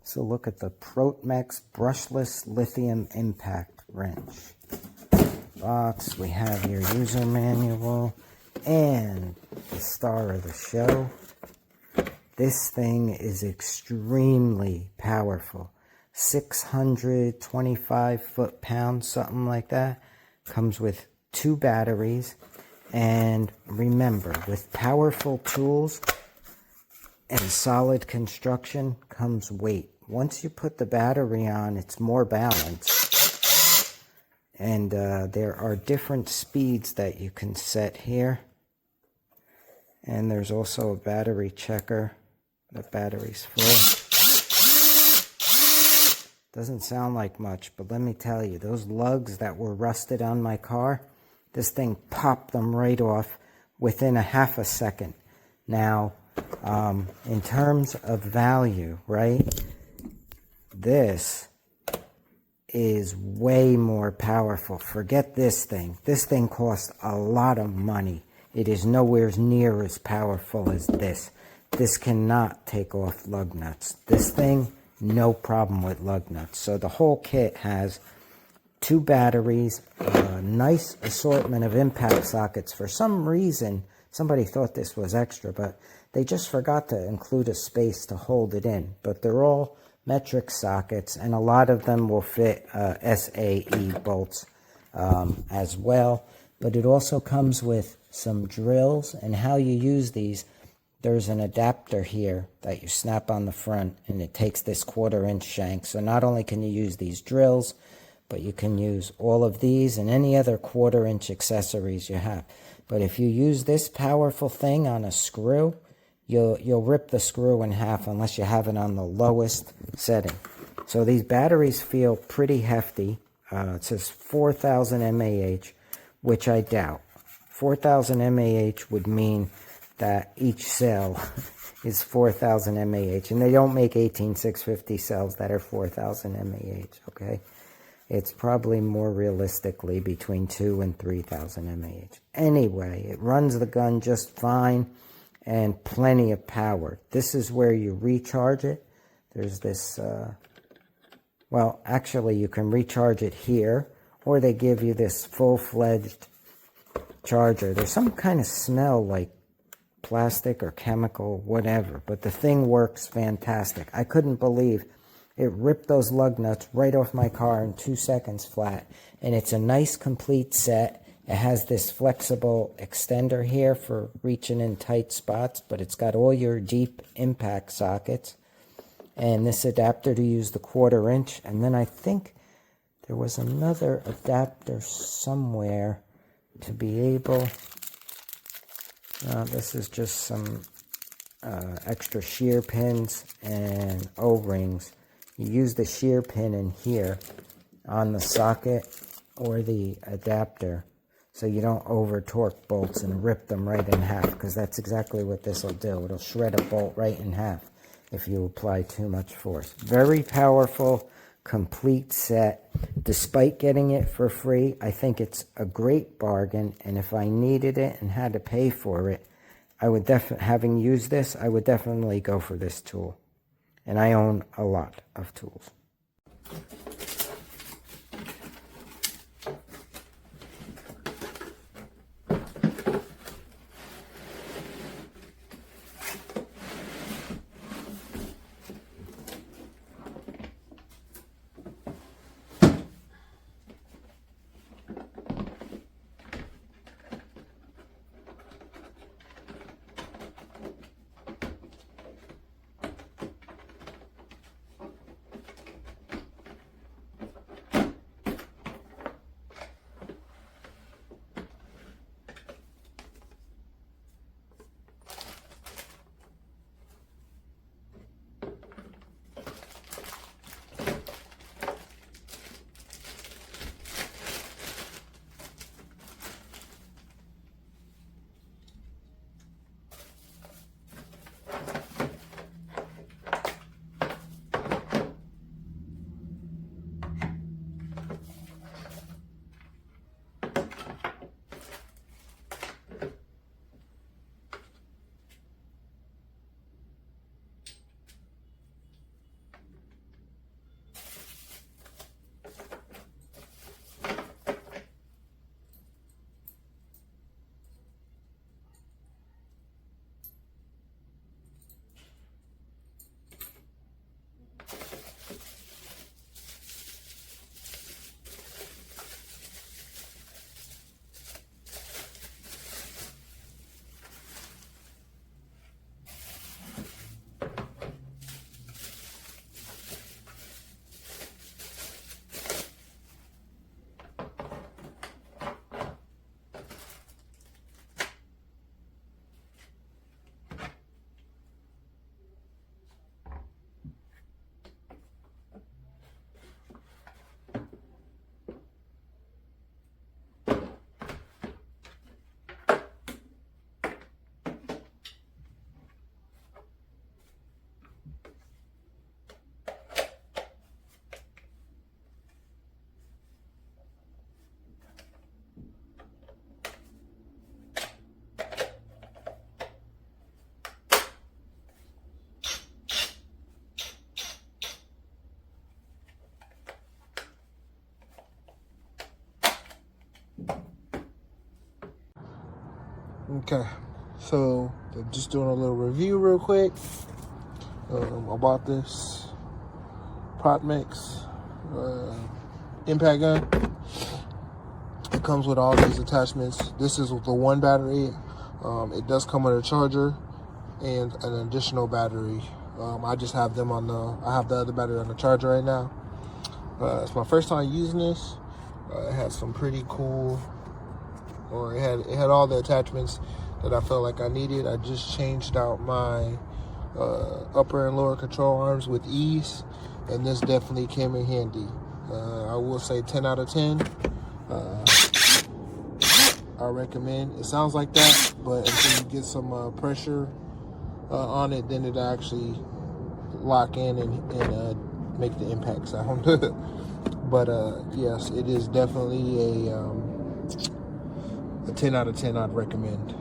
So look at the Protmex brushless lithium impact wrench. Box, we have your user manual and the star of the show. This thing is extremely powerful. 625 foot-pounds, something like that. Comes with 2 batteries. And remember, with powerful tools and solid construction comes weight. Once you put the battery on, it's more balanced. And there are different speeds that you can set here. And there's also a battery checker. The battery's full. Doesn't sound like much, but let me tell you, those lugs that were rusted on my car, this thing popped them right off within a half a second. Now, in terms of value, right, this is way more powerful. Forget this thing. This thing costs a lot of money. It is nowhere near as powerful as this. This cannot take off lug nuts. This thing, no problem with lug nuts. So the whole kit has 2 batteries, a nice assortment of impact sockets. For some reason, somebody thought this was extra, but they just forgot to include a space to hold it in. But they're all metric sockets, and a lot of them will fit SAE bolts as well. But it also comes with some drills, and how you use these. There's an adapter here that you snap on the front, and it takes this 1/4-inch shank. So not only can you use these drills, but you can use all of these and any other 1/4-inch accessories you have. But if you use this powerful thing on a screw, you'll rip the screw in half unless you have it on the lowest setting. So these batteries feel pretty hefty. It says 4,000 mAh, which I doubt. 4,000 mAh would mean that each cell is 4,000 mAh, and they don't make 18650 cells that are 4,000 mAh, okay? It's probably more realistically between 2 and 3,000 mAh. Anyway, it runs the gun just fine and plenty of power. This is where you recharge it. There's this, well, actually you can recharge it here, or they give you this full-fledged charger. There's some kind of smell like plastic or chemical, whatever, but the thing works fantastic. I couldn't believe it ripped those lug nuts right off my car in 2 seconds flat, and it's a nice complete set. It has this flexible extender here for reaching in tight spots, but it's got all your deep impact sockets, and this adapter to use the 1/4-inch, and then I think there was another adapter somewhere to be able. This is just some extra shear pins and O-rings. You use the shear pin in here on the socket or the adapter so you don't over torque bolts and rip them right in half, because that's exactly what this will do. It'll shred a bolt right in half if you apply too much force. Very powerful, complete set. Despite getting it for free, I think it's a great bargain, and if I needed it and had to pay for it, I would having used this, I would definitely go for this tool. And I own a lot of tools. Okay, so just doing a little review real quick about this Protmex impact gun. It comes with all these attachments. This is the one battery. It does come with a charger and an additional battery. I just have them on I have the other battery on the charger right now. It's my first time using this. It has some pretty cool, it had all the attachments that I felt like I needed. I just changed out my upper and lower control arms with ease, and this definitely came in handy. I will say 10 out of 10. I recommend. It sounds like that, but until you get some pressure on it, then it'll actually lock in and make the impact sound. But yes, it is definitely a 10 out of 10 I'd recommend.